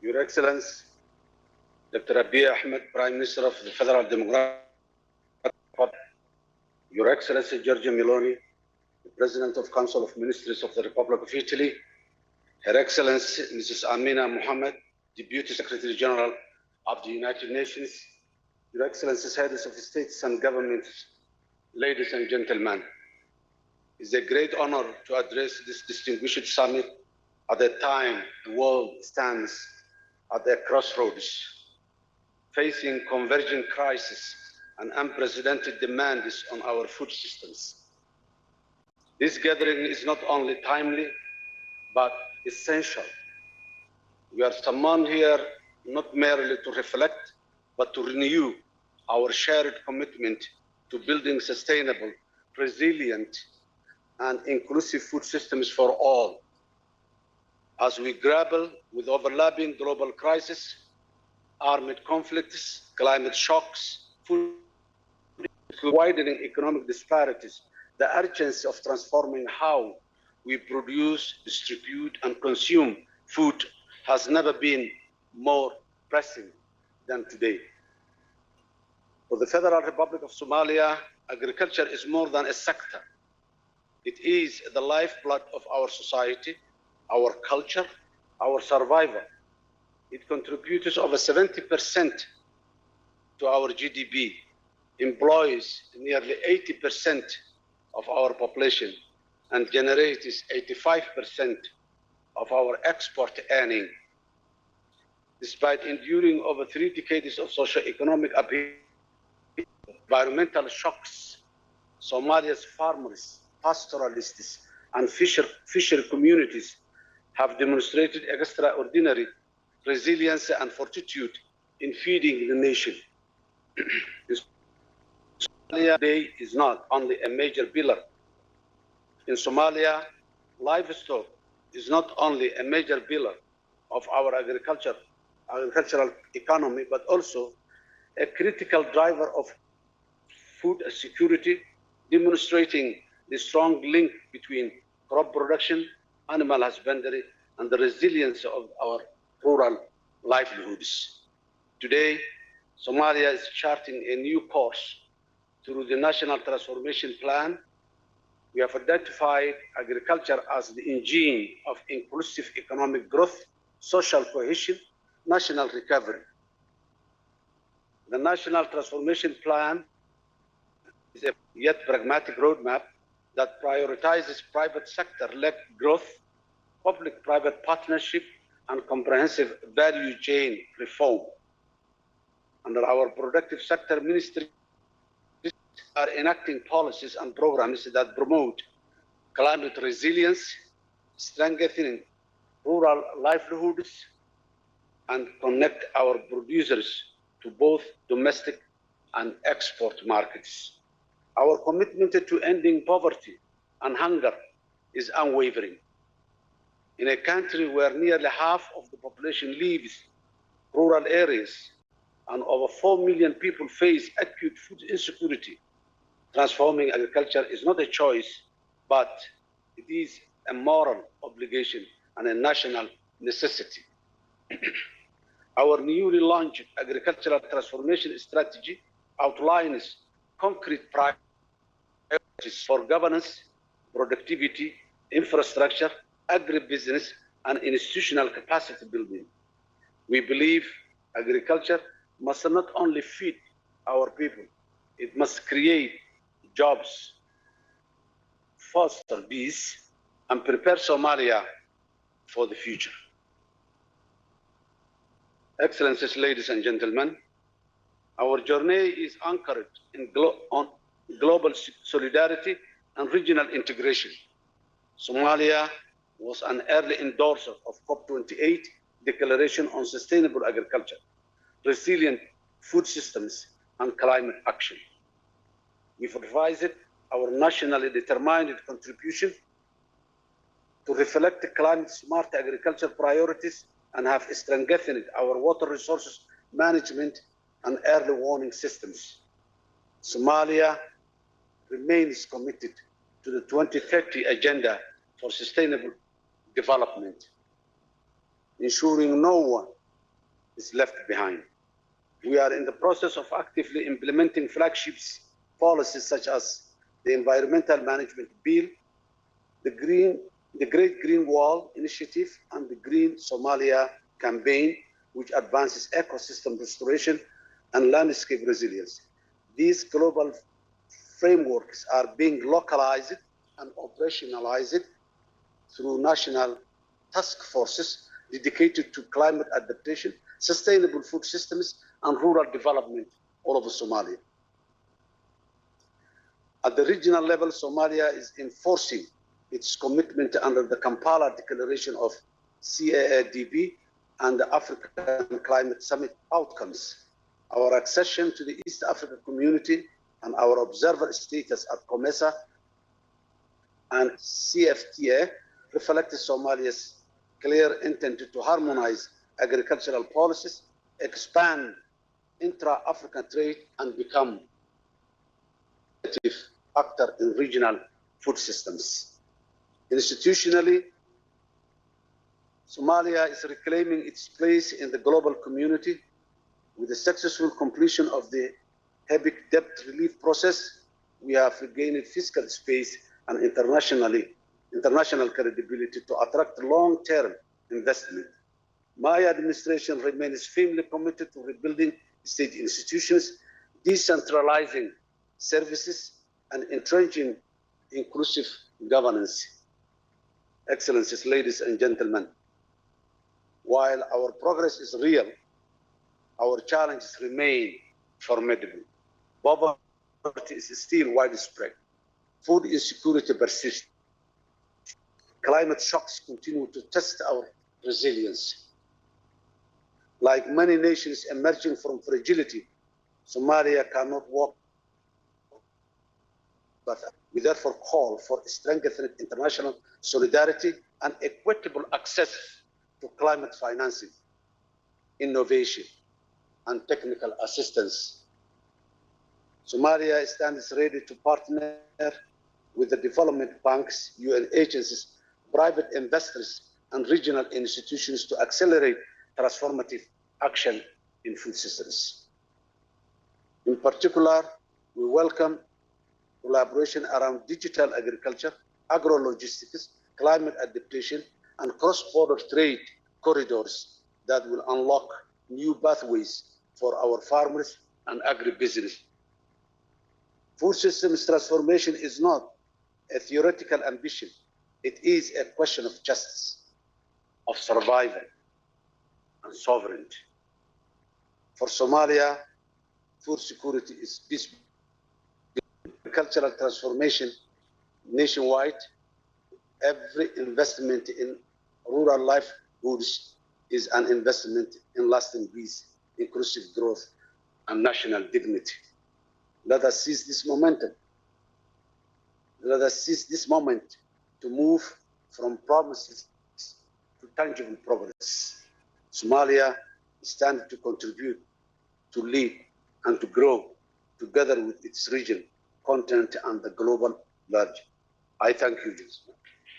Your Excellency, Dr. Abiy Ahmed, Prime Minister of the Federal Democratic Republic, Your Excellency Giorgia Meloni, the President of Council of Ministers of the Republic of Italy, Her Excellency Mrs. Amina Mohammed, Deputy Secretary General of the United Nations, Your Excellencies, Heads of States and Governments, ladies and gentlemen. It's a great honor to address this distinguished summit at a time the world stands at a crossroads, facing converging crises and unprecedented demands on our food systems. This gathering is not only timely, but essential. We are summoned here not merely to reflect, but to renew our shared commitment to building sustainable, resilient, and inclusive food systems for all. As we grapple with overlapping global crises, armed conflicts, climate shocks, food widening economic disparities, the urgency of transforming how we produce, distribute, and consume food has never been more pressing than today. For the Federal Republic of Somalia, agriculture is more than a sector. It is the lifeblood of our society, our culture, our survival. It contributes over 70% to our GDP, employs nearly 80% of our population, and generates 85% of our export earning. Despite enduring over 3 decades of socio-economic upheaval, environmental shocks, Somalia's farmers, pastoralists, and fisher communities have demonstrated extraordinary resilience and fortitude in feeding the nation. Somalia today is not only a major pillar. In Somalia, livestock is not only a major pillar of our agricultural economy, but also a critical driver of food security, demonstrating the strong link between crop production, animal husbandry, and the resilience of our rural livelihoods. Today, Somalia is charting a new course through the National Transformation Plan. We have identified agriculture as the engine of inclusive economic growth, social cohesion, national recovery. The National Transformation Plan is a yet pragmatic roadmap that prioritizes private sector-led growth, public-private partnership, and comprehensive value chain reform. Under our productive sector ministry, we are enacting policies and programs that promote climate resilience, strengthening rural livelihoods, and connect our producers to both domestic and export markets. Our commitment to ending poverty and hunger is unwavering. In a country where nearly half of the population lives in rural areas and over 4 million people face acute food insecurity, transforming agriculture is not a choice, but it is a moral obligation and a national necessity. Our newly launched agricultural transformation strategy outlines concrete priorities for governance, productivity, infrastructure, agribusiness, and institutional capacity building. We believe agriculture must not only feed our people, it must create jobs, foster peace, and prepare Somalia for the future. Excellencies, ladies and gentlemen, our journey is anchored in on global solidarity and regional integration. Somalia was an early endorser of COP28 Declaration on Sustainable Agriculture, Resilient Food Systems, and Climate Action. We've revised our nationally determined contribution to reflect climate-smart agriculture priorities and have strengthened our water resources management and early warning systems. Somalia remains committed to the 2030 Agenda for Sustainable Development, ensuring no one is left behind. We are in the process of actively implementing flagship policies such as the Environmental Management Bill, the Great Green Wall Initiative, and the Green Somalia campaign, which advances ecosystem restoration and landscape resilience. These global frameworks are being localized and operationalized through national task forces dedicated to climate adaptation, sustainable food systems, and rural development all over Somalia. At the regional level, Somalia is enforcing its commitment under the Kampala Declaration of CAADB and the African Climate Summit outcomes. Our accession to the East African Community and our observer status at COMESA and CFTA reflect Somalia's clear intent to harmonize agricultural policies, expand intra-African trade, and become a active actor in regional food systems. Institutionally, Somalia is reclaiming its place in the global community with the successful completion of the HEBIC debt relief process. We have regained fiscal space and international credibility to attract long-term investment. My administration remains firmly committed to rebuilding state institutions, decentralizing services, and entrenching inclusive governance. Excellencies, ladies and gentlemen, while our progress is real, our challenges remain formidable. Poverty is still widespread. Food insecurity persists. Climate shocks continue to test our resilience. Like many nations emerging from fragility, Somalia cannot walk, but we therefore call for strengthened international solidarity and equitable access to climate financing, innovation, and technical assistance. Somalia stands ready to partner with the development banks, UN agencies, private investors, and regional institutions to accelerate transformative action in food systems. In particular, we welcome collaboration around digital agriculture, agro-logistics, climate adaptation, and cross-border trade corridors that will unlock new pathways for our farmers and agribusiness. Food systems transformation is not a theoretical ambition. It is a question of justice, of survival, and sovereignty. For Somalia, food security is peace. Cultural transformation nationwide, every investment in rural livelihoods is an investment in lasting peace, inclusive growth, and national dignity. Let us seize this momentum. Let us seize this moment to move from promises to tangible progress. Somalia is standing to contribute, to lead, and to grow together with its region, continent, and the global large. I thank you, Jason.